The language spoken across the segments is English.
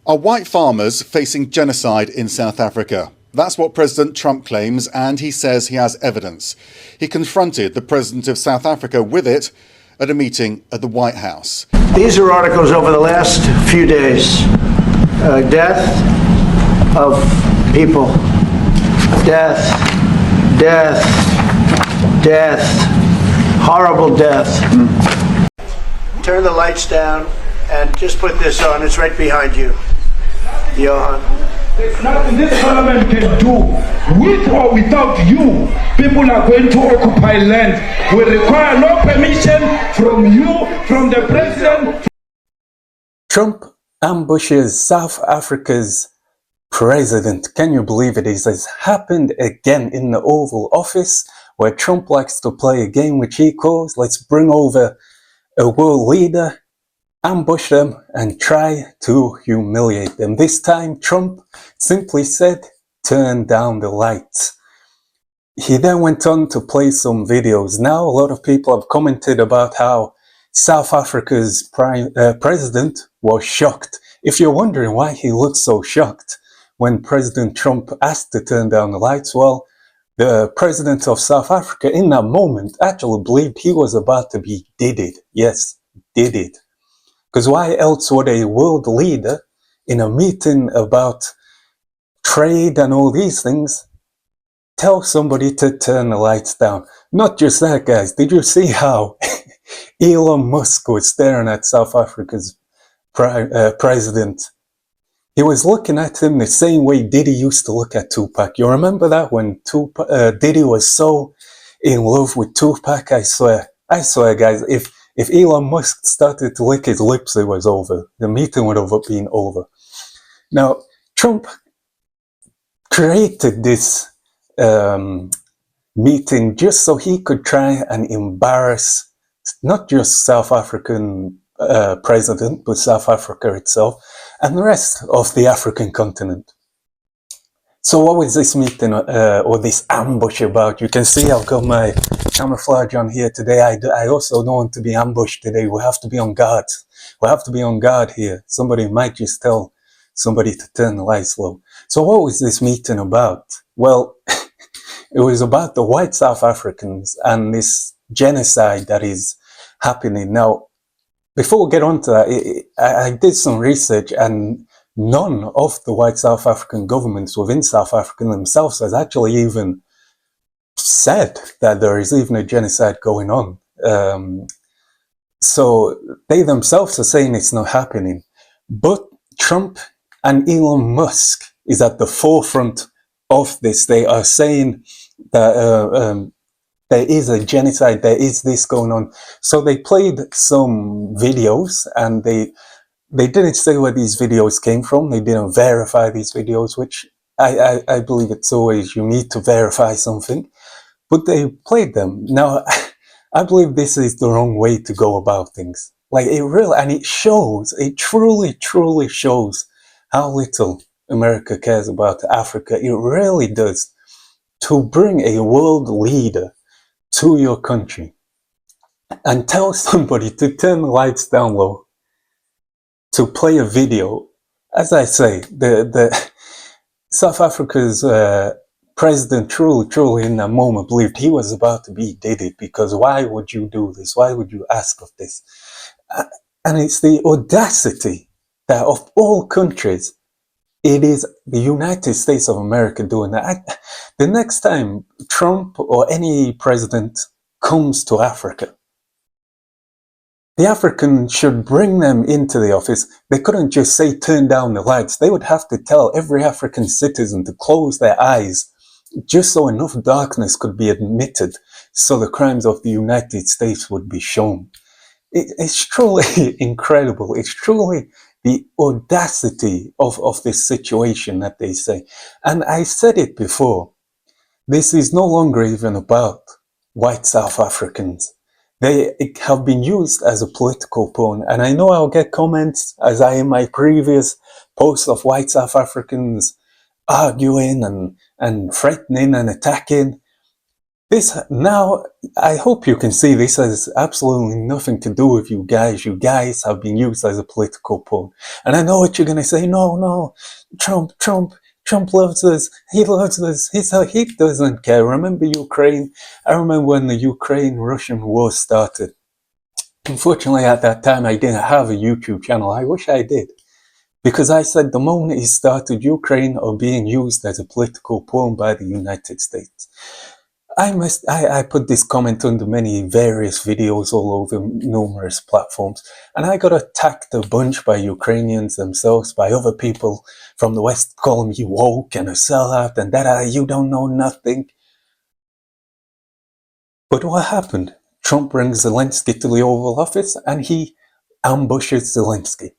Are white farmers facing genocide in South Africa? That's what President Trump claims, and he says he has evidence. He confronted the President of South Africa with it at a meeting at the White House. These are articles over the last few days. Death of people. Death. Death. Death. Horrible death. Turn the lights down and just put this on. It's right behind you. Johan. There's nothing this parliament can do. With or without you, people are going to occupy land. We require no permission from you, from the president. Trump ambushes South Africa's president. Can you believe it? It has happened again in the Oval Office, where Trump likes to play a game which he calls, let's bring over a world leader, ambush them and try to humiliate them. This time Trump simply said, turn down the lights. He then went on to play some videos. Now a lot of people have commented about how South Africa's president was shocked. If you're wondering why he looked so shocked when President Trump asked to turn down the lights, well, the president of South Africa in that moment actually believed he was about to be deaded. Yes, deaded. Because why else would a world leader in a meeting about trade and all these things tell somebody to turn the lights down? Not just that, guys. Did you see how Elon Musk was staring at South Africa's president? He was looking at him the same way Diddy used to look at Tupac. You remember that when Diddy was so in love with Tupac? I swear, guys, if Elon Musk started to lick his lips, it was over. The meeting would have been over. Now, Trump created this meeting just so he could try and embarrass not just South African president, but South Africa itself and the rest of the African continent. So what was this meeting or this ambush about? You can see I've got my camouflage on here today. I also don't want to be ambushed today. We have to be on guard. We have to be on guard here. Somebody might just tell somebody to turn the lights low. So what was this meeting about? Well, it was about the white South Africans and this genocide that is happening. Now, before we get on to that, I did some research, and none of the white South African governments within South Africa themselves has actually even said that there is even a genocide going on. So they themselves are saying it's not happening. But Trump and Elon Musk is at the forefront of this. They are saying that there is a genocide, there is this going on. So they played some videos, and they didn't say where these videos came from. They didn't verify these videos, which I believe it's always you need to verify something. But they played them. Now, I believe this is the wrong way to go about things. Like it really, and it shows, it truly, truly shows how little America cares about Africa. It really does. To bring a world leader to your country and tell somebody to turn the lights down low, to play a video. As I say, the South Africa's president truly in that moment believed he was about to be deaded, because why would you do this? Why would you ask of this? And it's the audacity that of all countries, it is the United States of America doing that. The next time Trump or any president comes to Africa, the Africans should bring them into the office. They couldn't just say, turn down the lights. They would have to tell every African citizen to close their eyes, just so enough darkness could be admitted, so the crimes of the United States would be shown. It's truly incredible. It's truly the audacity of this situation that they say. And I said it before, this is no longer even about white South Africans. They have been used as a political pawn. And I know I'll get comments, as I in my previous posts, of white South Africans arguing and threatening and attacking. This now, I hope you can see this has absolutely nothing to do with you guys. You guys have been used as a political pawn. And I know what you're going to say. No, Trump loves us. He loves us. He doesn't care. Remember Ukraine? I remember when the Ukraine-Russian war started. Unfortunately, at that time, I didn't have a YouTube channel. I wish I did. Because I said the moment it started, Ukraine are being used as a political pawn by the United States. I put this comment under many various videos all over numerous platforms, and I got attacked a bunch by Ukrainians themselves, by other people from the West calling me woke and a sellout and that you don't know nothing. But what happened? Trump brings Zelensky to the Oval Office and he ambushes Zelensky.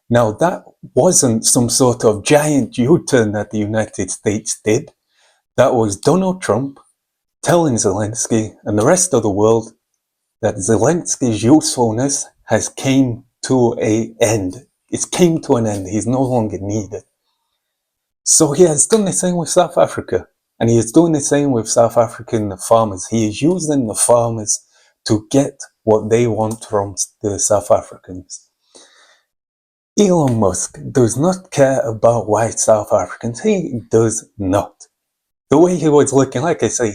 Now that wasn't some sort of giant U-turn that the United States did. That was Donald Trump telling Zelensky and the rest of the world that Zelensky's usefulness has came to an end. It's came to an end. He's no longer needed. So he has done the same with South Africa. And he is doing the same with South African farmers. He is using the farmers to get what they want from the South Africans. Elon Musk does not care about white South Africans. He does not. The way he was looking, like I say,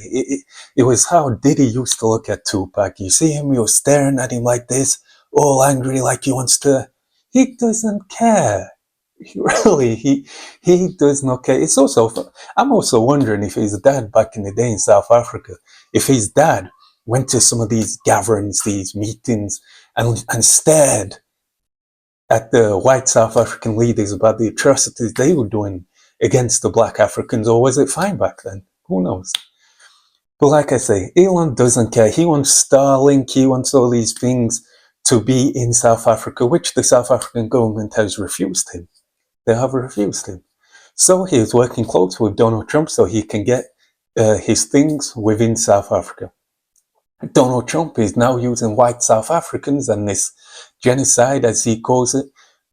it was how Diddy used to look at Tupac. You see him, you're staring at him like this, all angry, like he wants to. He doesn't care. Really, he does not care. It's also, I'm also wondering if his dad back in the day in South Africa, if his dad went to some of these gatherings, these meetings, and stared at the white South African leaders about the atrocities they were doing against the black Africans, or was it fine back then? Who knows? But like I say, Elon doesn't care. He wants Starlink, he wants all these things to be in South Africa, which the South African government has refused him. They have refused him. So he is working close with Donald Trump so he can get his things within South Africa. Donald Trump is now using white South Africans and this genocide, as he calls it,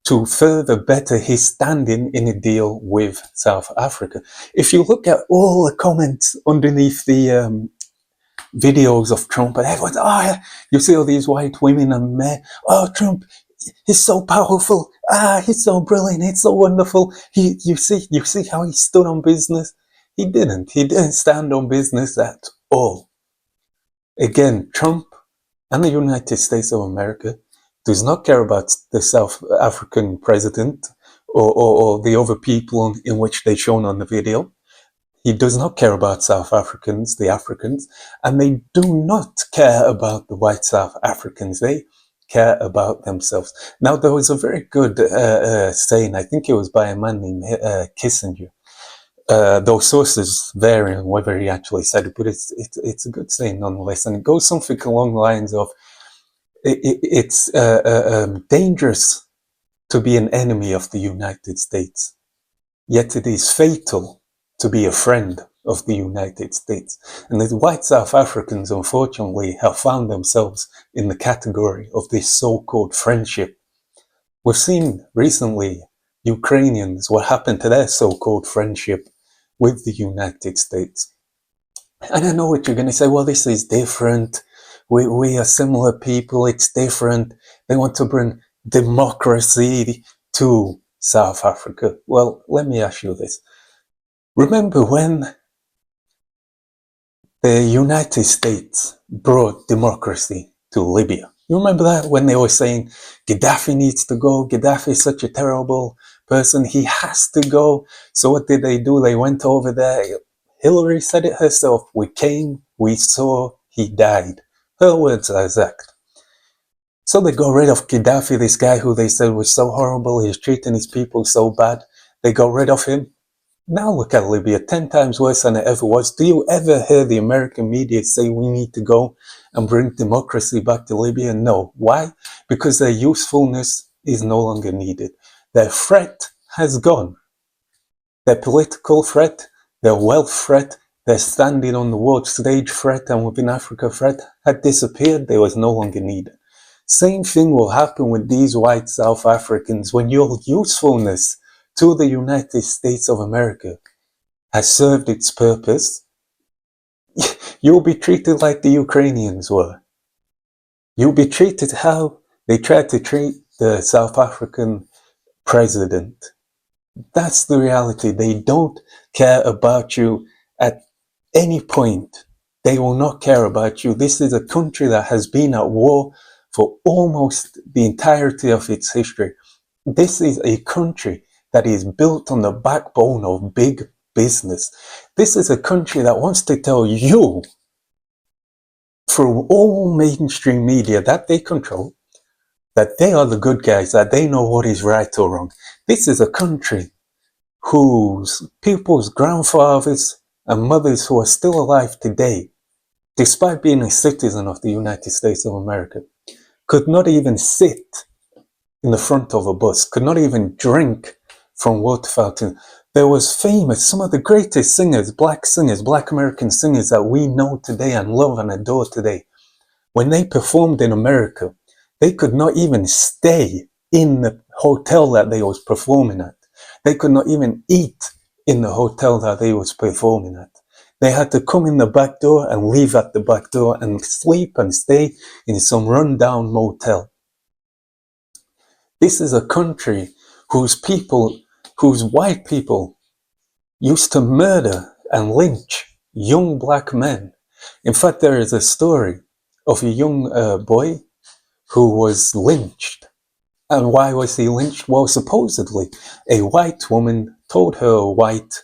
to further better his standing in a deal with South Africa. If you look at all the comments underneath the videos of Trump, and everyone's, you see all these white women and men, Trump, he's so powerful, he's so brilliant, he's so wonderful. You see how he stood on business? He didn't stand on business at all. Again, Trump and the United States of America does not care about the South African president or the other people in which they're shown on the video. He does not care about South Africans, the Africans, and they do not care about the white South Africans. They care about themselves. Now, there was a very good saying, I think it was by a man named Kissinger. Those sources vary on whether he actually said it, but it's a good saying nonetheless, and it goes something along the lines of, it's dangerous to be an enemy of the United States, yet it is fatal to be a friend of the United States. And the white South Africans, unfortunately, have found themselves in the category of this so-called friendship. We've seen recently Ukrainians, what happened to their so-called friendship with the United States. And I know what you're going to say, well, this is different. We are similar people, it's different. They want to bring democracy to South Africa. Well, let me ask you this. Remember when the United States brought democracy to Libya? You remember that when they were saying Gaddafi needs to go, Gaddafi is such a terrible person, he has to go. So what did they do? They went over there. Hillary said it herself. We came, we saw, he died. Her words are exact. So they got rid of Gaddafi, this guy who they said was so horrible, he's treating his people so bad. They got rid of him. Now look at Libya, 10 times worse than it ever was. Do you ever hear the American media say we need to go and bring democracy back to Libya? No. Why? Because their usefulness is no longer needed. Their threat has gone. Their political threat, their wealth threat, their standing on the world stage threat and within Africa threat had disappeared. They was no longer needed. Same thing will happen with these white South Africans when your usefulness to the United States of America has served its purpose. You'll be treated like the Ukrainians were. You'll be treated how they tried to treat the South African president. That's the reality. They don't care about you at any point. They will not care about you. This is a country that has been at war for almost the entirety of its history. This is a country that is built on the backbone of big business. This is a country that wants to tell you, through all mainstream media that they control, that they are the good guys, that they know what is right or wrong. This is a country whose people's grandfathers and mothers who are still alive today, despite being a citizen of the United States of America, could not even sit in the front of a bus, could not even drink from water fountain. There was famous, some of the greatest singers, Black American singers that we know today and love and adore today. When they performed in America, they could not even stay in the hotel that they was performing at. They could not even eat in the hotel that they was performing at. They had to come in the back door and leave at the back door and sleep and stay in some rundown motel. This is a country whose people, whose white people used to murder and lynch young black men. In fact, there is a story of a young boy who was lynched. And why was he lynched? Well, supposedly a white woman told her white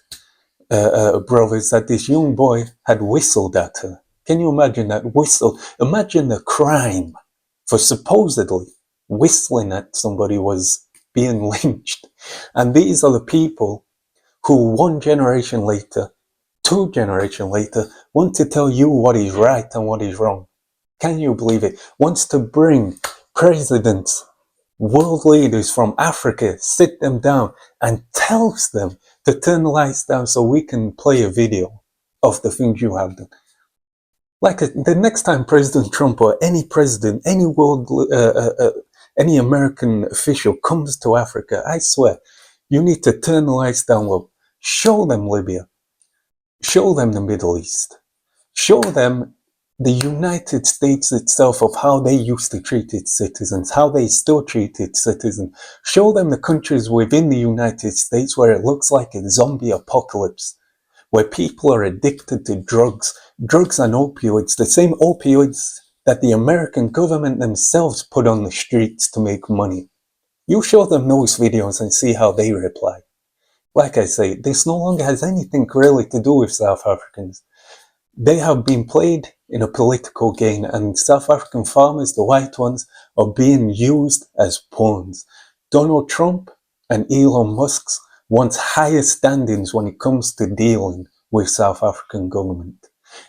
brothers that this young boy had whistled at her. Can you imagine that whistle? Imagine the crime for supposedly whistling at somebody was being lynched. And these are the people who 1 generation later, 2 generations later, want to tell you what is right and what is wrong. Can you believe it? Wants to bring presidents, world leaders from Africa, sit them down and tells them to turn the lights down so we can play a video of the things you have done. Like the next time President Trump or any president, any world, any American official comes to Africa, I swear, you need to turn the lights down low. Show them Libya. Show them the Middle East. Show them the United States itself, of how they used to treat its citizens, how they still treat its citizens. Show them the countries within the United States where it looks like a zombie apocalypse, where people are addicted to drugs and opioids, the same opioids that the American government themselves put on the streets to make money. You show them those videos and see how they reply. Like I say, this no longer has anything really to do with South Africans. They have been played in a political game, and South African farmers, the white ones, are being used as pawns. Donald Trump and Elon Musk want higher standings when it comes to dealing with South African government.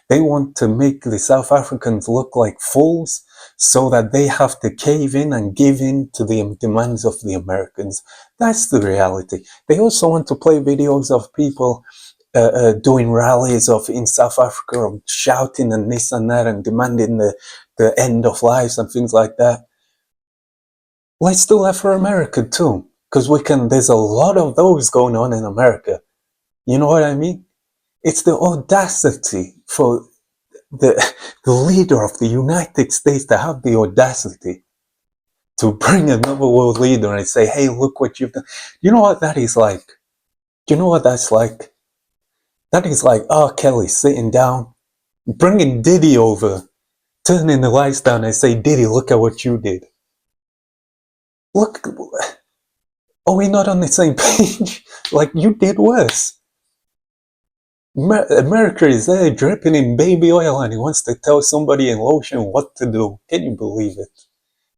They want to make the South Africans look like fools so that they have to cave in and give in to the demands of the Americans. That's the reality. They also want to play videos of people doing rallies in South Africa, of shouting and this and that and demanding the end of lives and things like that. Let's do that for America too, because there's a lot of those going on in America. You know what I mean? It's the audacity for the leader of the United States to have the audacity to bring another world leader and say, hey, look what you've done. You know what that is like? Do you know what that's like? That is like R. Kelly sitting down, bringing Diddy over, turning the lights down and say, Diddy, look at what you did. Look, are we not on the same page? Like, you did worse. America is there dripping in baby oil and he wants to tell somebody in lotion what to do. Can you believe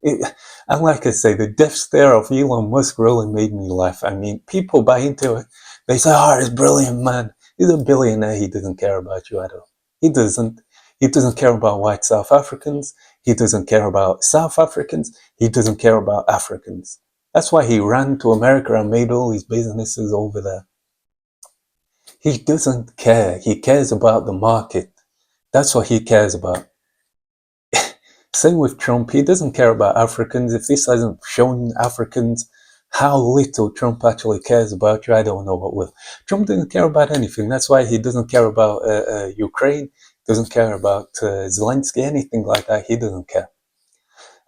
it? And like I say, the death stare of Elon Musk really made me laugh. I mean, people buy into it. They say, oh, he's brilliant, man. He's a billionaire. He doesn't care about you at all. He doesn't. He doesn't care about white South Africans. He doesn't care about South Africans. He doesn't care about Africans. That's why he ran to America and made all his businesses over there. He doesn't care. He cares about the market. That's what he cares about. Same with Trump. He doesn't care about Africans. If this hasn't shown Africans how little Trump actually cares about you, I don't know what will. Trump doesn't care about anything. That's why he doesn't care about Ukraine. doesn't care about Zelensky, anything like that. He doesn't care.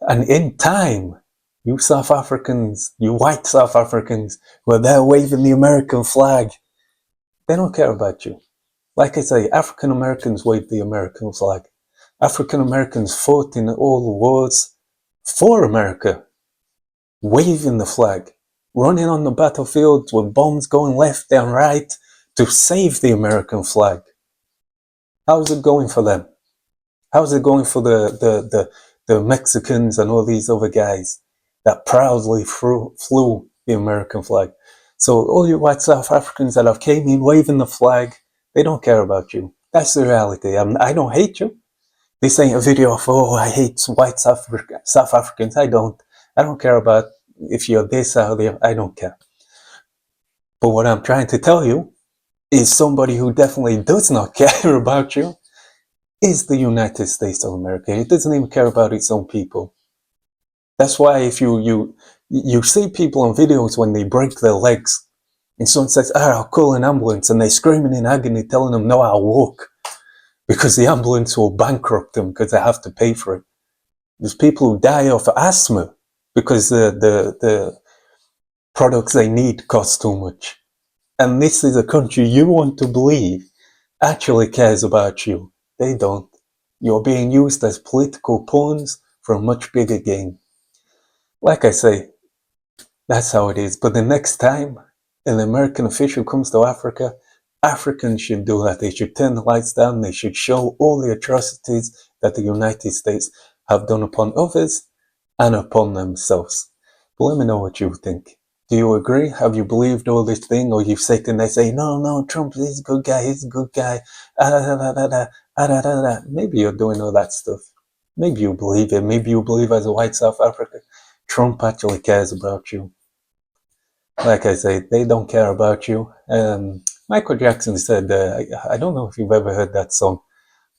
And in time, you South Africans, you white South Africans, who are there waving the American flag, they don't care about you. Like I say, African Americans wave the American flag. African Americans fought in all the wars for America, waving the flag, running on the battlefield with bombs going left and right to save the American flag. How's it going for them? How's it going for the Mexicans and all these other guys that proudly flew the American flag? So all you white South Africans that have came in waving the flag, they don't care about you. That's the reality. I don't hate you. This ain't a video of, oh, I hate white South Africans. I don't care about if you're this or the, I don't care. But what I'm trying to tell you is somebody who definitely does not care about you is the United States of America. It doesn't even care about its own people. That's why if you see people on videos when they break their legs and someone says, I'll call an ambulance, and they're screaming in agony, telling them, no, I'll walk, because the ambulance will bankrupt them because they have to pay for it. There's people who die of asthma because the products they need cost too much. And this is a country you want to believe actually cares about you. They don't. You're being used as political pawns for a much bigger game. Like I say, that's how it is. But the next time an American official comes to Africa, Africans should do that. They should turn the lights down. They should show all the atrocities that the United States have done upon others and upon themselves. But let me know what you think. Do you agree? Have you believed all this thing? Or you've sat and they say, no, Trump is a good guy, he's a good guy. Maybe you're doing all that stuff. Maybe you believe it. Maybe you believe as a white South African, Trump actually cares about you. Like I say, they don't care about you. Michael Jackson said, I don't know if you've ever heard that song,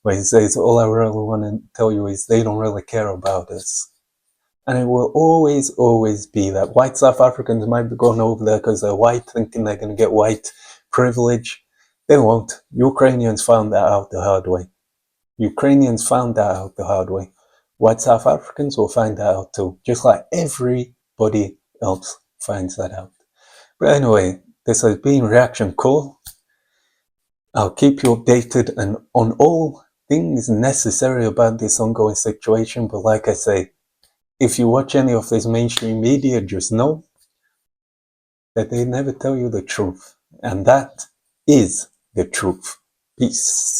where he says, all I really want to tell you is they don't really care about us. And it will always, always be that. White South Africans might be going over there because they're white, thinking they're going to get white privilege. They won't. Ukrainians found that out the hard way. Ukrainians found that out the hard way. White South Africans will find that out too, just like everybody else finds that out. But anyway, this has been Reaction Call. I'll keep you updated and on all things necessary about this ongoing situation. But like I say, if you watch any of this mainstream media, just know that they never tell you the truth. And that is the truth. Peace.